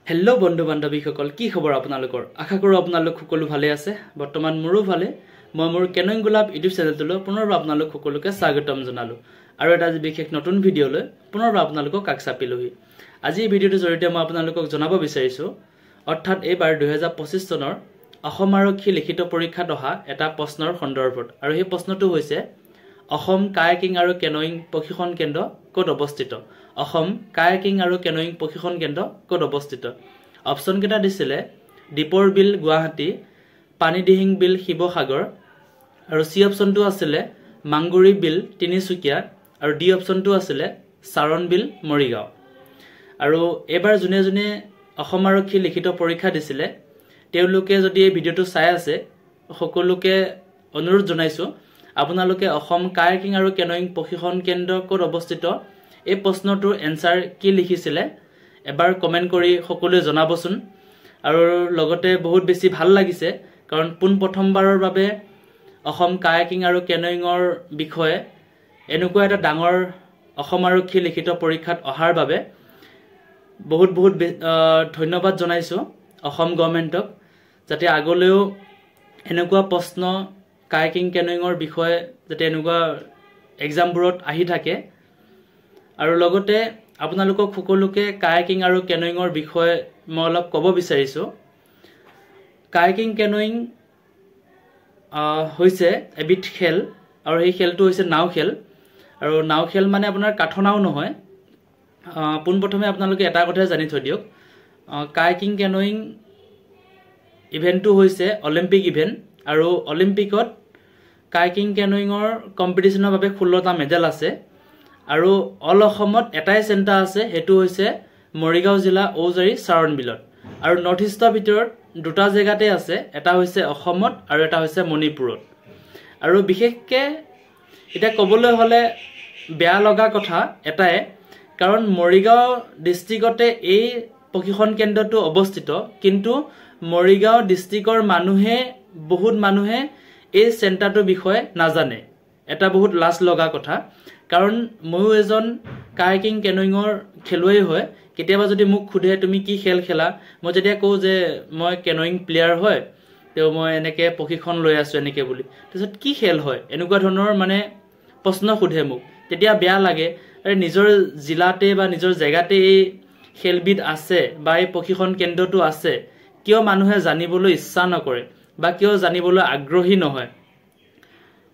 hello' বন্ধু বান্ধৱীসকল কি খবৰ আপোনালোকৰ আশা কৰো আপোনালোক সকলো ভালে আছে বৰ্তমান মোৰো ভালে মই মোৰ কেনয়িং গোলাপ ইউটিউব চেনেলটোলৈ পুনৰবাৰ আপোনালোক সকলোকে স্বাগতম জনালো আৰু এটা বিশেষ নতুন ভিডিঅ'লৈ পুনৰবাৰ আপোনালোকক কাকচাপিলোহি আজি এই ভিডিঅ'টোৰ জৰিয়তে মই আপোনালোকক জনাব বিচাৰিছো অৰ্থাৎ এইবাৰ 2025 চনৰ অসম আৰক্ষী লিখিত পৰীক্ষাত অহা এটা প্ৰশ্নৰ সন্দৰ্ভত আৰু এই প্ৰশ্নটো হৈছে অসম কায়াকিং আৰু কেনয়িং প্ৰশিক্ষণ কেন্দ্ৰ ক'ত অৱস্থিত অসম কায়াকিং আৰু কেনয়িং প্ৰশিক্ষণ কেন্দ্ৰ ক'ত অৱস্থিত অপচন কেটা দিছিলে দীপৰ বিল গুৱাহাটী পানীদিহিং বিল শিৱসাগৰ আৰু সি অপচনটো আছিলে মাংগুৰি বিল তিনিচুকীয়া আৰু ডি অপচনটো আছিলে সাৰণ বিল মৰিগাঁও আৰু এবাৰ জুনে জুনে অসম আৰক্ষী লিখিত পৰীক্ষা দিছিলে তেওঁলোকে যদি এই ভিডিঅ'টো চাই আছে সকলোকে অনুৰোধ জনাইছো আপোনালোকে অসম কায়াকিং আৰু কেনয়িং প্ৰশিক্ষণ কেন্দ্ৰ ক'ত অৱস্থিত এই প্ৰশ্নটোৰ এনসাৰ কি লিখিছিলে এবাৰ কমেন্ট কৰি সকলোৱে জনাবচোন আৰু লগতে বহুত বেছি ভাল লাগিছে কাৰণ পোন প্ৰথমবাৰৰ বাবে অসম কায়াকিং আৰু কেনয়িংৰ বিষয়ে এনেকুৱা এটা ডাঙৰ অসম আৰক্ষী লিখিত পৰীক্ষাত অহাৰ বাবে বহুত ধন্যবাদ জনাইছো অসম গভৰ্ণমেণ্টক যাতে আগলৈও এনেকুৱা প্ৰশ্ন কায়াকিং কেনয়িংৰ বিষয়ে যাতে এনেকুৱা এক্সামবোৰত আহি থাকে আৰু লগতে আপোনালোকক সকলোকে কায়াকিং আৰু কেনয়িংৰ বিষয়ে মই অলপ ক'ব বিচাৰিছো কায়াকিং কেনয়িং হৈছে এবিধ খেল আৰু এই খেলটো হৈছে নাও খেল আৰু নাও খেল মানে আপোনাৰ কাঠনাও নহয় পোন প্ৰথমে আপোনালোকে এটা কথা জানি থৈ দিয়ক কায়াকিং কেনয়িং ইভেন্টটো হৈছে অলিম্পিক ইভেন্ট আৰু অলিম্পিকত কায়াকিং কেনয়িংৰ কম্পিটিশনৰ বাবে 16টা মেডেল আছে আৰু অল অসমত এটাই চেণ্টাৰ আছে হেতু হৈছে মৰিগাঁও জিলা ঔজাৰী সাৰণ বিলত আৰু নৰ্থ ইষ্টৰ ভিতৰত দুটা জেগাতে আছে এটা হৈছে অসমত আৰু এটা হৈছে মণিপুৰত আৰু বিশেষকে এটা ক'বলৈ হলে বেয়া লগা কথা এটাই কাৰণ মৰিগাঁও ডিস্ট্ৰিক্টতে এই প্ৰশিক্ষণ কেন্দ্ৰটো অৱস্থিত কিন্তু মৰিগাঁও ডিস্ট্ৰিক্টৰ বহুত মানুহে এই চেণ্টাৰটোৰ বিষয়ে নাজানে এটা বহুত লাজ লগা কথা কাৰণ ময়ো এজন কায়াকিং কেনয়িংৰ খেলুৱৈ হয় কেতিয়াবা যদি মোক খুধে তুমি কি খেল খেলা মই যেতিয়া কওঁ যে মই কেনয়িং প্লেয়াৰ হয় তেও মই এনেকে প্ৰশিক্ষণ লৈ আছো এনেকে বুলি তাৰপিছত কি খেল হয় এনেকুৱা ধৰণৰ মানে প্ৰশ্ন খুধে মোক তেতিয়া বেয়া লাগে আৰু নিজৰ জিলাতে বা নিজৰ জেগাতে এই খেলবিধ আছে বা এই প্ৰশিক্ষণ কেন্দ্ৰটো আছে কিয় মানুহে জানিবলৈ ইচ্ছা নকৰে বা কিয় জানিবলৈ আগ্ৰহী নহয়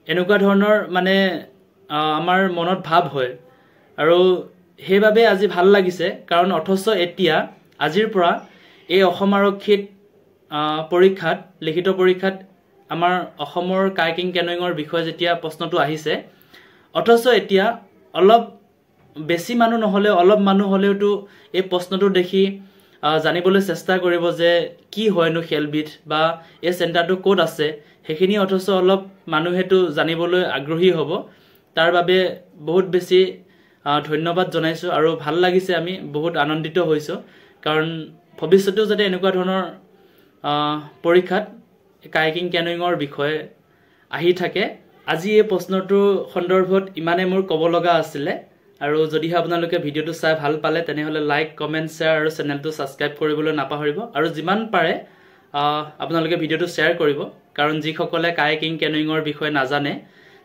এনেকুৱা ধৰণৰ মানে আমাৰ মনত ভাৱ হয় আৰু সেইভাবে আজি ভাল লাগিছে কাৰণ অথচ এতিয়া আজিৰ পৰা এই অসম আৰক্ষীত পৰীক্ষাত লিখিত পৰীক্ষাত আমাৰ অসমৰ কায়াকিং কেনয়িংৰ বিষয়ে যেতিয়া প্ৰশ্নটো আহিছে অথচ এতিয়া অলপ বেছি মানুহ নহলে অলপ মানুহ হলেওটো এই প্ৰশ্নটো দেখি জানিবলৈ চেষ্টা কৰিব যে কি হয়নো খেলবিধ বা এই চেণ্টাৰটো ক'ত আছে হেখিনি অথচ অলপ মানুহেটো জানিবলৈ আগ্ৰহী হ'ব তাৰ বাবে বহুত বেছি ধন্যবাদ জনাইছো আৰু ভাল লাগিছে আমি বহুত আনন্দিত হৈছো কাৰণ ভৱিষ্যতেও যাতে এনেকুৱা ধৰণৰ পৰীক্ষাত কায়াকিং কেনয়িংৰ বিষয়ে আহি থাকে আজি এই প্ৰশ্নটোৰ সন্দৰ্ভত ইমানে মোৰ ক'ব লগা আছিলে আৰু যদিহে আপোনালোকে ভিডিঅ'টো চাই ভাল পালে তেনেহলে লাইক কমেন্ট শ্বেয়াৰ আৰু চেনেলটো সাবস্ক্ৰাইব কৰিবলৈ নাপাহৰিব আৰু যিমান পাৰে আপোনালোকে ভিডিঅ'টো শ্বেয়াৰ কৰিব কাৰণ যিসকলে কায়াকিং কেনয়িংৰ বিষয়ে নাজানে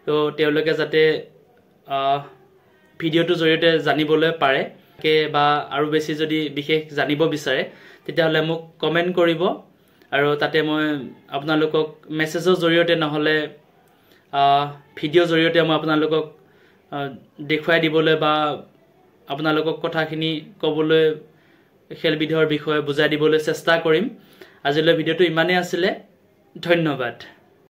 তো তেওঁলোকে যাতে ভিডিঅ'টোৰ জৰিয়তে জানিবলৈ পাৰে বা আৰু বেছি যদি বিশেষ জানিব বিচাৰে তেতিয়াহলে মোক কমেন্ট কৰিব আৰু তাতে মই আপোনালোকক মেছেজৰ জৰিয়তে নহলে ভিডিঅ'ৰ জৰিয়তে মই আপোনালোকক দেখুৱাই দিবলৈ বা আপোনালোকক কথাখিনি ক'বলৈ খেলবিধৰ বিষয়ে বুজাই দিবলৈ চেষ্টা কৰিম আজিলৈ ভিডিঅ'টো ইমানেই আছিলে ধন্যবাদ